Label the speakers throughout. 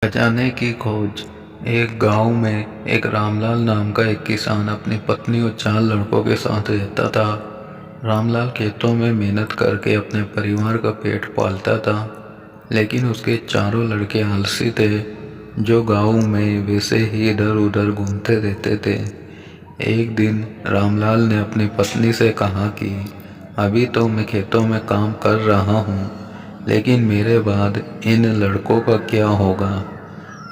Speaker 1: खजाने की खोज। एक गांव में एक रामलाल नाम का एक किसान अपनी पत्नी और 4 लड़कों के साथ रहता था। रामलाल खेतों में मेहनत करके अपने परिवार का पेट पालता था, लेकिन उसके चारों लड़के आलसी थे, जो गांव में वैसे ही इधर उधर घूमते रहते थे। एक दिन रामलाल ने अपनी पत्नी से कहा कि अभी तो मैं खेतों में काम कर रहा हूँ, लेकिन मेरे बाद इन लड़कों का क्या होगा?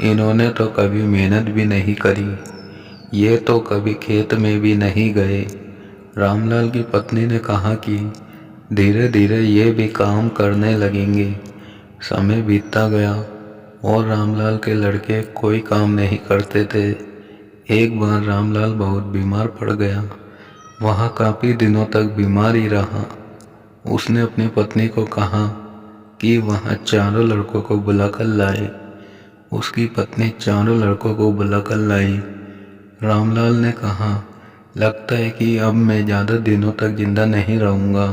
Speaker 1: इन्होंने तो कभी मेहनत भी नहीं करी, ये तो कभी खेत में भी नहीं गए। रामलाल की पत्नी ने कहा कि धीरे धीरे ये भी काम करने लगेंगे। समय बीतता गया और रामलाल के लड़के कोई काम नहीं करते थे। एक बार रामलाल बहुत बीमार पड़ गया। वह काफ़ी दिनों तक बीमार ही रहा। उसने अपनी पत्नी को कहा कि वह चारों लड़कों को बुलाकर लाए। उसकी पत्नी चारों लड़कों को बुलाकर लाई। रामलाल ने कहा, लगता है कि अब मैं ज़्यादा दिनों तक जिंदा नहीं रहूँगा।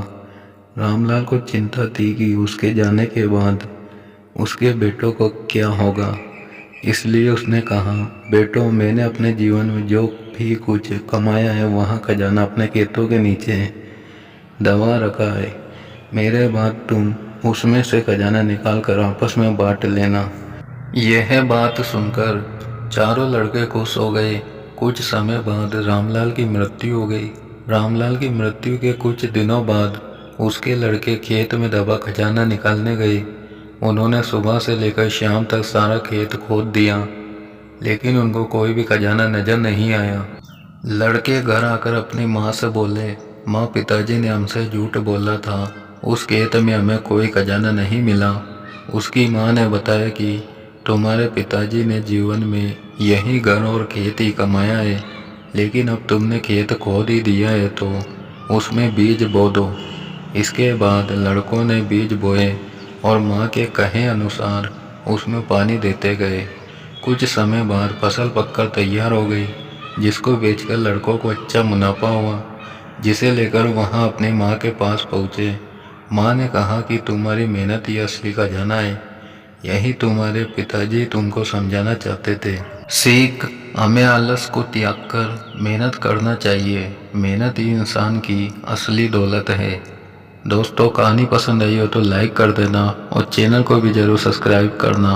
Speaker 1: रामलाल को चिंता थी कि उसके जाने के बाद उसके बेटों को क्या होगा, इसलिए उसने कहा, बेटों, मैंने अपने जीवन में जो भी कुछ कमाया है वह खजाना अपने खेतों के नीचे दबा रखा है। मेरे बाद तुम उसमें से खजाना निकाल कर आपस में बांट लेना। यह बात सुनकर चारों लड़के खुश हो गए। कुछ समय बाद रामलाल की मृत्यु हो गई। रामलाल की मृत्यु के कुछ दिनों बाद उसके लड़के खेत में दबा खजाना निकालने गए। उन्होंने सुबह से लेकर शाम तक सारा खेत खोद दिया, लेकिन उनको कोई भी खजाना नजर नहीं आया। लड़के घर आकर अपनी माँ से बोले, माँ, पिताजी ने हमसे झूठ बोला था, उस खेत में हमें कोई खजाना नहीं मिला। उसकी माँ ने बताया कि तुम्हारे पिताजी ने जीवन में यही घर और खेत ही कमाया है, लेकिन अब तुमने खेत खोद ही दिया है तो उसमें बीज बो दो। इसके बाद लड़कों ने बीज बोए और माँ के कहे अनुसार उसमें पानी देते गए। कुछ समय बाद फसल पककर तैयार हो गई, जिसको बेचकर लड़कों को अच्छा मुनाफा हुआ, जिसे लेकर वहाँ अपनी माँ के पास पहुँचे। माँ ने कहा कि तुम्हारी मेहनत ही असली खजाना है, यही तुम्हारे पिताजी तुमको समझाना चाहते थे। सीख, हमें आलस को त्याग कर मेहनत करना चाहिए। मेहनत ही इंसान की असली दौलत है। दोस्तों, कहानी पसंद आई हो तो लाइक कर देना और चैनल को भी ज़रूर सब्सक्राइब करना।